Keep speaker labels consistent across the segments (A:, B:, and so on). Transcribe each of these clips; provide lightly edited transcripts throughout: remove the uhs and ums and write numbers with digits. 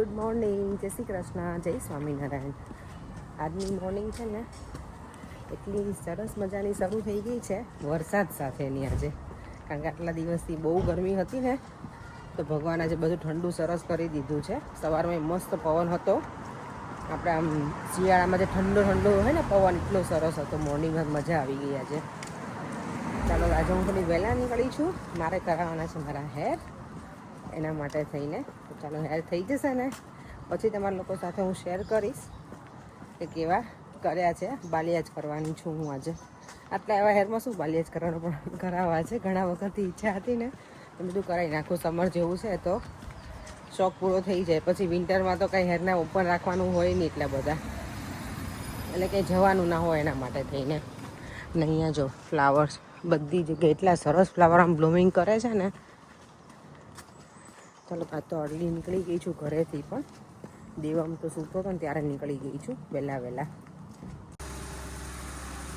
A: Good morning, જય શ્રી કૃષ્ણ, જય સ્વામિનારાયણ. આજની મોર્નિંગ છે ને એટલી સરસ મજાની શરૂ થઈ ગઈ છે વરસાદ સાથેની આજે. કારણ કે આટલા દિવસથી બહુ ગરમી હતી ને, તો ભગવાન આજે બધું ઠંડુ સરસ કરી દીધું છે. સવારમાં મસ્ત પવન હતો, આપણે આમ શિયાળામાં જે ઠંડો ઠંડો હોય ને પવન, એટલો સરસ હતો. મોર્નિંગમાં મજા આવી ગઈ આજે. ચાલો, આજે હું થોડી વહેલા નીકળી છું. મારે કરાવવાના છે મારા હેર, એના માટે થઈને. તો ચાલો, હેર થઈ જશે ને પછી તમારા લોકો સાથે હું શેર કરીશ કે કેવા કર્યા છે. બાલિયા જ કરવાની છું હું આજે. આટલા એવા હેરમાં શું બાલિયા જ કરવાનો, પણ કરાવવા છે. ઘણા વખતથી ઈચ્છા હતી ને, તો બધું કરાવી નાખું. સમર જેવું છે તો શોખ પૂરો થઈ જાય. પછી વિન્ટરમાં તો કંઈ હેરના ઓપન રાખવાનું હોય નહીં એટલા બધા, એટલે કંઈ જવાનું ના હોય એના માટે થઈને. અને અહીંયા જો ફ્લાવર્સ બધી જગ્યાએ એટલા સરસ ફ્લાવર આમ બ્લૂમિંગ કરે છે ને. ચાલો, આ તો અર્લી નીકળી ગઈ છું ઘરેથી, પણ દેવમ તો સૂતો હતો ને ત્યારે નીકળી ગઈ છું વહેલા.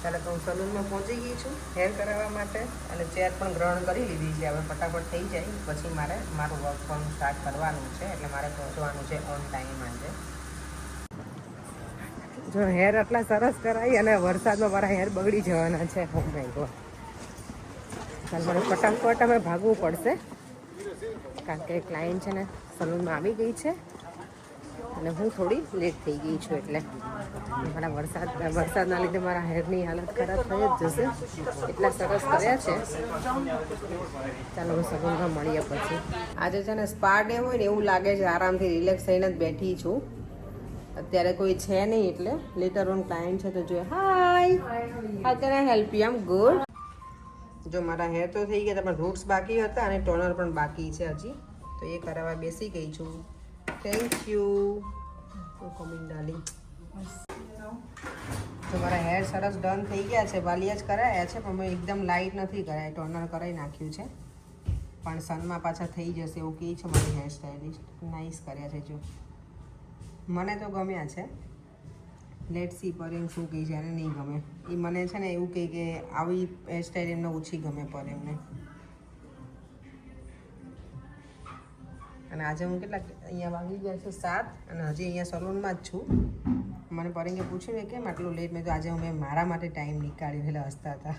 A: ચાલો, તો હું સલૂનમાં પહોંચી ગઈ છું હેર કરાવવા માટે, અને ચેર પણ ગ્રહણ કરી લીધી છે. હવે ફટાફટ થઈ જાય પછી મારે મારું વર્ક પણ સ્ટાર્ટ કરવાનું છે, એટલે મારે પહોંચવાનું છે ઓન ટાઈમ આજે. જો હેર આટલા સરસ કરાવી અને વરસાદમાં મારા હેર બગડી જવાના છે. Oh my God. ચાલ, મારે ફટાફટ હવે ભાગવું પડશે, કારણ કે ક્લાયન્ટ છે ને સલૂનમાં આવી ગઈ છે અને હું થોડી લેટ થઈ ગઈ છું. એટલે મારા વરસાદના લીધે મારા હેરની હાલત ખરાબ થઈ જ જશે. એટલા સરસ કર્યા છે. ચાલો, હું સલૂનમાં મળીએ પછી. આજે છે ને સ્પા ડે હોય ને એવું લાગે છે. આરામથી રિલેક્સ થઈને જ બેઠી છું. અત્યારે કોઈ છે નહીં, એટલે લેટર ઓન ક્લાયન્ટ છે તો જોઈએ. Hi, how can I help you? I am good. જો મારા હેર તો થઈ ગયા, પણ રૂટ્સ બાકી હતા અને ટોનર પણ બાકી છે હજી, તો એ કરાવવા બેસી ગઈ છું. Thank you for coming darling. તો મારા હેર સરસ ડન થઈ ગયા છે. વાલિયા જ કરાયા છે, પણ મેં એકદમ લાઇટ નથી કરાય, ટોનર કરાવી નાખ્યું છે. પણ સનમાં પાછા થઈ જશે એવું કહે છે મારી હેર સ્ટાઇલિસ્ટ. નાઇસ કર્યા છે. જો મને તો ગમ્યા છે. લેટ સી પરેમ શું કહે છે, એને નહીં ગમે. એ મને છે ને એવું કહે કે આવી હેરસ્ટાઈલ એમને ઓછી ગમે પરેમને. અને આજે હું અહીંયા વાગી ગયા છે 7, અને હજી અહીંયા સલૂનમાં જ છું. મને પરેંગે પૂછ્યું ને કેમ આટલું લેટ. મેં તો આજે મેં મારા માટે ટાઈમ નીકાળ્યો, એટલે હસતા હતા.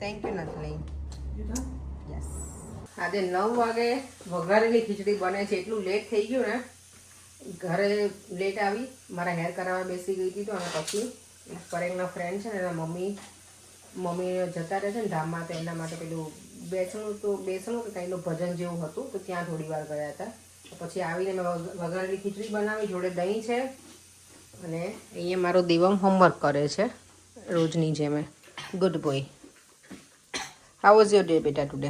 A: Thank you નથલી. યસ, આજે 9 વાગે વઘારેલી ખીચડી બને છે. એટલું લેટ થઈ ગયું ને, ઘરે લેટ આવી, મારા હેર કરાવવા બેસી ગઈ હતી. તો અને પછી પરેંગના ફ્રેન્ડ છે ને, એના મમ્મી જતા રહે છે ને ધામમાં, તો એના માટે પેલું બેસણું કે કંઈનું ભજન જેવું હતું, તો ત્યાં થોડી વાર ગયા હતા. પછી આવીને મેં વઘારેલી ખીચડી બનાવી, જોડે દહીં છે. અને અહીંયા મારો દેવમ હોમવર્ક કરે છે રોજની જેમ. Good boy. How was your day બેટા ટુડે?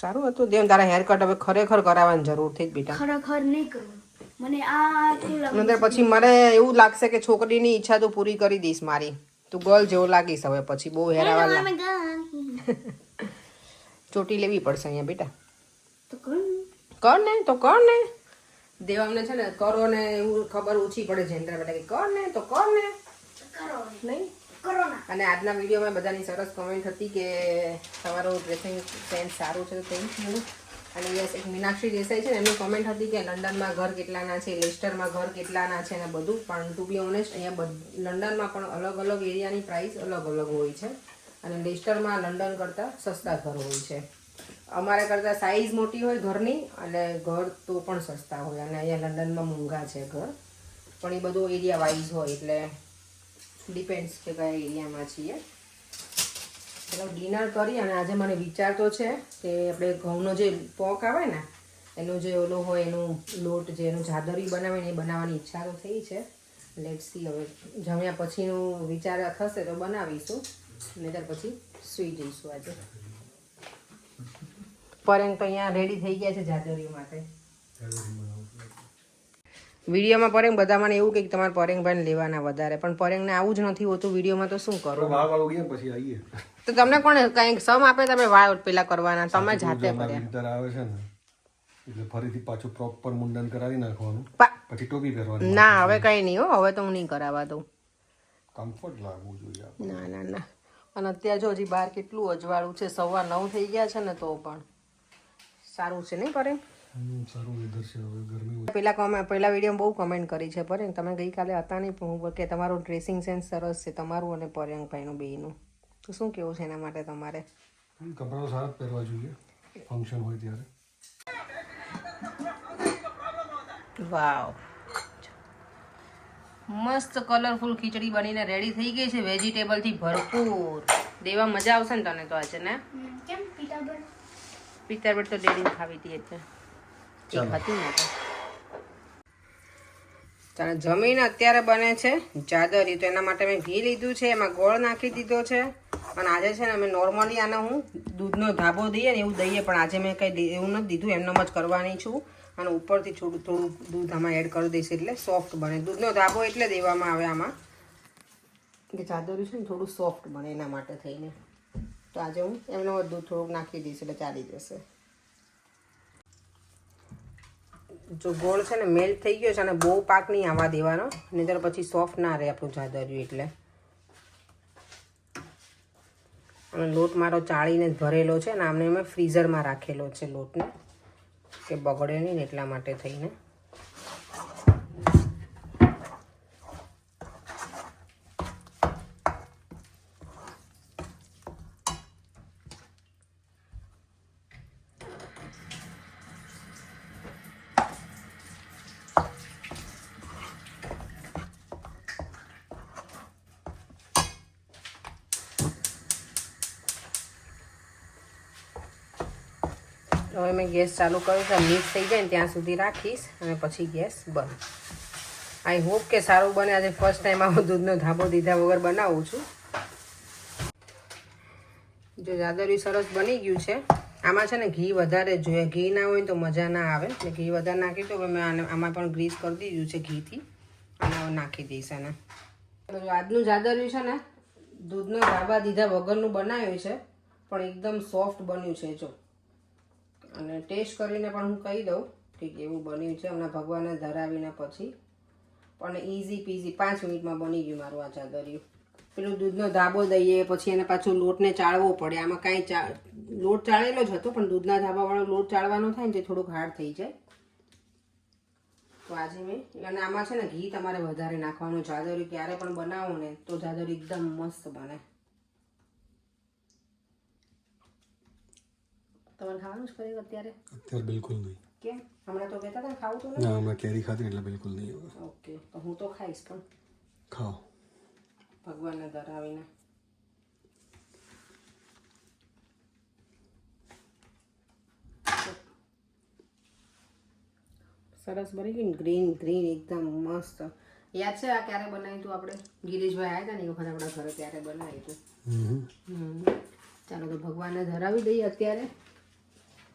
A: સારું હતું. દેવ, તારા હેર કટ હવે ખરેખર કરાવવાની જરૂર થઈ બેટા.
B: ખરેખર નહીં કરવું મને. આ
A: પછી મને એવું લાગશે કે છોકરીની ઈચ્છા તું પૂરી કરી દઈશ મારી. તું ગર્લ જેવો લાગીશ હવે પછી. બહુ હેર આવવા ચોટી લેવી પડશે અહીંયા બેટા. કર ને. દેવામને છે ને કરો ને એવું ખબર ઓછી પડે જેન્ડર બેટા, કે કર ને તો કર ને, નહીં કરો. અને આજના વિડીયોમાં બધાની સરસ કમેન્ટ હતી કે તમારું ડ્રેસિંગ સેન્સ સારું છે, તો થેન્ક યુ. અને યસ, એક મીનાક્ષી દેસાઈ છે ને, એમની કમેન્ટ હતી કે લંડનમાં ઘર કેટલાના છે, લેસ્ટરમાં ઘર કેટલાના છે ને બધું. પણ ટુ બી ઓનેસ્ટ, અહીંયા લંડનમાં પણ અલગ અલગ એરિયાની પ્રાઇસ અલગ અલગ હોય છે. અને લેસ્ટરમાં લંડન કરતાં સસ્તા ઘર હોય છે. અમારે કરતાં સાઇઝ મોટી હોય ઘરની, અને ઘર તો પણ સસ્તા હોય. અને અહીંયા લંડનમાં મોંઘા છે ઘર, પણ એ બધું એરિયા વાઇઝ હોય, એટલે ડિપેન્ડ્સ કે કયા એરિયામાં છીએ. ચાલો, ડિનર કરી. અને આજે મને વિચાર તો છે કે આપણે ઘઉંનો જે પોક આવે ને, એનું જે ઓલો હોય એનું લોટ, જે એનું જાદરી બનાવે ને, એ બનાવવાની ઈચ્છા તો થઈ છે. લેટ્સ સી, હવે જમ્યા પછીનું વિચાર થશે તો બનાવીશું, નહીંતર પછી સૂઈ જઈશું આજે. પરેંગ તો અહીંયા રેડી થઈ ગયા છે જાદરી માટે. વિડીયોમાં પરેંગ બધા મને એવું કે તમારે પરેંગભાઈને લેવાના વધારે, પણ પરેંગને આવું જ નથી હોતું વિડીયોમાં, તો શું કરો? તો તમને કોણ કંઈક સમ આપે? તમે વાળ પેલા કરવાના, તમે જાતે કર્યા.
C: એટલે ફરીથી પાછું પ્રોપર મુંડન કરાવી નાખવાનું, પછી ટોપી પહેરવાની.
A: ના, હવે કઈ નહીં હો, હવે તો હું નહીં કરાવવા દઉં.
C: કમ્ફર્ટ લાગવું જોઈએ.
A: ના. અને અત્યારે જો હજી બહાર કેટલું અજવાળું છે, 9:15 થઈ ગયા છે ને, તો પણ સારું છે નહીં પરેંગ?
C: સારું વેધર છે હવે ગરમી હોય.
A: પહેલા વિડીયો બહુ કમેન્ટ કરી છે પરેંગ તમે ગઈકાલે હતા નહીં પણ હું કે તમારું ડ્રેસિંગ સેન્સ સરસ છે તમારું અને પરેંગભાઈનું બેયનું તો શું કેવું છે એના માટે તમારે
C: કપડાં સારા જ પહેરવા જોઈએ ફંક્શન હોય ત્યારે.
A: વાવ મસ્ત કલરફુલ ખીચડી બનીને રેડી થઈ ગઈ છે વેજીટેબલથી ભરપૂર. દેવા મજા આવશે ને તને તો આજે ને
B: કેમ પીતાબર
A: પિત્તરબેટ તો ડેડીને ખાવી હતી એટલે એક હતી ને તો ચાલો જમીને અત્યારે બને છે જાદરી તો એના માટે મેં ઘી લીધું છે એમાં ગોળ નાખી દીધો છે અને આજે છે ને અમે નોર્મલી આને હું દૂધનો ધાબો દઈએ ને એવું દઈએ પણ આજે મેં કંઈ એવું નથી દીધું એમનેમ જ કરવાની છું અને ઉપરથી થોડું દૂધ આમાં એડ કરી દઈશ એટલે સોફ્ટ બને. દૂધનો ધાબો એટલે દેવામાં આવે આમાં કે ચાદરી છે ને થોડું સોફ્ટ બને એના માટે થઈને. તો આજે હું એમનો દૂધ થોડુંક નાખી દઈશ એટલે ચાલી જશે. જો ગોળ છે ને મેલ્ટ થઈ ગયો છે અને બહુ પાક નહીં આવવા દેવાનો નહીંતર પછી સોફ્ટ ના રહે આપણું ચાદર્યું એટલે. અને લોટ મારો ચાળીને જ ભરેલો છે ને આમને મેં ફ્રીઝરમાં રાખેલો છે લોટને કે બગડે નહીં ને એટલા માટે થઈને. હવે મેં ગેસ ચાલુ કર્યો છે મિક્સ થઈ જાય ને ત્યાં સુધી રાખીશ અને પછી ગેસ બંધ. આઈ હોપ કે સારું બને. આજે ફર્સ્ટ ટાઈમ આવો દૂધનો ધાબો દીધા વગર બનાવું છું. જો જાદરી સરસ બની ગયું છે. આમાં છે ને ઘી વધારે જોઈએ ઘી ના હોય તો મજા ના આવે એટલે ઘી વધારે નાખી તો મેં આમાં પણ ગ્રીસ કરી દીધું છે ઘીથી અને હવે નાખી દઈશ એને. આજનું જાદરી છે ને દૂધનો ધાબા દીધા વગરનું બનાવ્યું છે પણ એકદમ સોફ્ટ બન્યું છે જો. અને ટેસ્ટ કરીને પણ હું કહી દઉં કે કેવું બન્યું છે હમણાં ભગવાનને ધરાવીને પછી પણ ઇઝી પીઝી 5 મિનિટમાં બની ગયું મારું આ ચાદરિયું. પેલું દૂધનો ધાબો દઈએ પછી એને પાછું લોટને ચાળવો પડે. આમાં કાંઈ લોટ ચાળેલો જ હતો પણ દૂધના ધાબાવાળો લોટ ચાળવાનો થાય ને તે થોડુંક હાર્ડ થઈ જાય. તો આજે મેં અને આમાં છે ને ઘી તમારે વધારે નાખવાનું. જાદરી ક્યારે પણ બનાવો ને તો જાદરી એકદમ મસ્ત બને. તમારે ખાવાનું જ કર્યું અત્યારે
C: બિલકુલ નહીં.
A: કેમ હમણાં તો કહેતા હતા ખાવું તો
C: ના હમણાં કેરી ખાધી એટલે બિલકુલ નહીં.
A: ઓકે તો હું તો ખાઈશ પણ
C: ખાઓ
A: ભગવાનને ધરાવીને. સરસ બની ગયું ગ્રીન ગ્રીન એકદમ મસ્ત. યાદ છે આ ક્યારે બનાવ્યું હતું આપણે ગિરીશભાઈ આવ્યા હતા ને એ વખત આપણા ઘરે ત્યારે બનાવ્યું હતું. ચાલો તો ભગવાનને ધરાવી દઈએ અત્યારે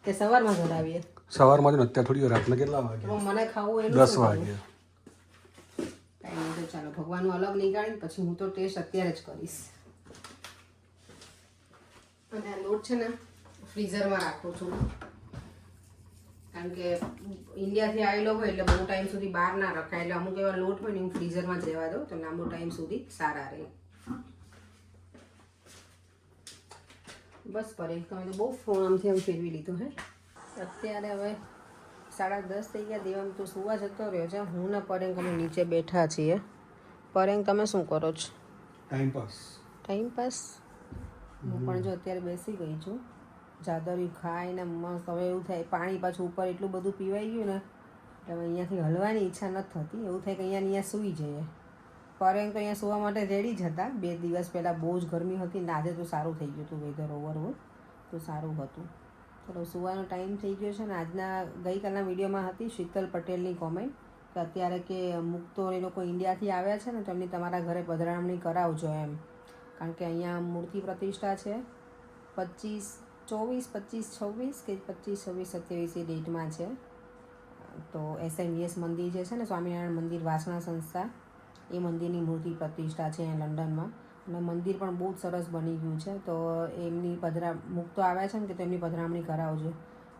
A: કે સવારમાં ધરાવીએ.
C: સવારમાં જ અત્યારે થોડી રાતના કેટલા વાગે
A: મને ખાવું એનું
C: 10 વાગે.
A: તો ચાલો ભગવાનનું અલગ નીકાળીને પછી હું તો ટેસ્ટ અત્યારે જ કરીશ. અને આ લોટ છે ને ફ્રીઝરમાં રાખું છું કારણ કે ઇન્ડિયાથી આવેલો હોય એટલે બહુ ટાઈમ સુધી બહાર ના રખાય. એટલે અમુક એવા લોટ હોય ને હું ફ્રીઝરમાં જ રહેવા દઉં તો લાંબો ટાઈમ સુધી સારા રહે. બસ પરે તમે તો બહુ ફોન આમથી આમ ફેરવી લીધો હે. અત્યારે હવે 10:30 થઈ ગયા. દેવાંગ તો સુવા જતો રહ્યો છે. હું ને પરેંગ અમે નીચે બેઠા છીએ. પરેંગ તમે શું કરો છો?
C: Time pass.
A: હું પણ જો અત્યારે બેસી ગઈ છું. જાદરી ખાઈને મસ્ત હવે એવું થાય પાણી પાછું ઉપર એટલું બધું પીવાઈ ગયું ને એટલે હવે અહીંયાથી હલવાની ઈચ્છા નથી થતી. એવું થાય કે અહીંયા સૂઈ જઈએ. પરેંગ તો અહીંયા સુવા માટે રેડી જ હતા. 2 દિવસ પહેલાં બહુ જ ગરમી હતી ને આજે તો સારું થઈ ગયું હતું વેધર ઓવરઓલ તો સારું હતું. ચલો સુવાનો ટાઈમ થઈ ગયો છે ને આજના ગઈકાલના વિડીયોમાં હતી શીતલ પટેલની કોમેન્ટ કે અત્યારે કે મુક્તો એ લોકો ઇન્ડિયાથી આવ્યા છે ને તો એમની તમારા ઘરે પધરામણી કરાવજો એમ. કારણ કે અહીંયા મૂર્તિ પ્રતિષ્ઠા છે 24, 25, 26 કે 25, 26, 27 એ ડેટમાં છે. તો SMVS મંદિર જે છે ને સ્વામિનારાયણ મંદિર વાસણા સંસ્થા એ મંદિરની મૂર્તિ પ્રતિષ્ઠા છે અહીંયા લંડનમાં. અને મંદિર પણ બહુ જ સરસ બની ગયું છે. તો એમની મુક્તો આવ્યા છે ને કે તો એમની પધરામણી કરાવજો.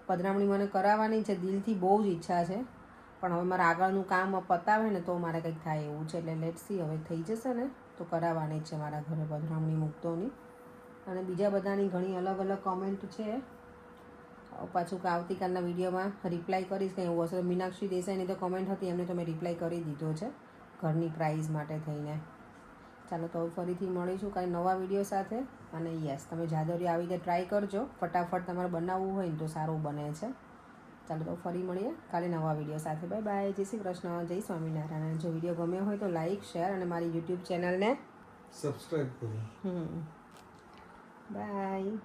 A: પધરામણી મને કરાવવાની છે દિલથી બહુ જ ઈચ્છા છે પણ હવે મારે આગળનું કામ પતાવે ને તો મારે કંઈક થાય એવું છે. એટલે લેટ્સ સી હવે થઈ જશે ને તો કરાવવાની જ છે મારા ઘરે પધરામણી મુક્તોની. અને બીજા બધાની ઘણી અલગ અલગ કોમેન્ટ છે પાછું આવતીકાલના વિડીયોમાં રિપ્લાય કરીશ કંઈ એવું હશે. મીનાક્ષી દેસાઈની તો કમેન્ટ હતી, એમને તો મેં રિપ્લાય કરી દીધો છે ઘરની પ્રાઇઝ માટે થઈને. ચાલો તો ફરીથી મળીશું કાંઈ નવા વિડીયો સાથે. અને યસ, તમે જાદવરી આવી રીતે ટ્રાય કરજો, ફટાફટ તમારે બનાવવું હોય ને તો સારું બને છે. ચાલો તો ફરી મળીએ કાલે નવા વિડીયો સાથે. બાય બાય, જય શ્રી કૃષ્ણ, જય સ્વામિનારાયણ. જો વિડીયો ગમ્યો હોય તો લાઈક, શેર અને મારી યુટ્યુબ ચેનલને
C: સબસ્ક્રાઈબ કરો.
A: બાય.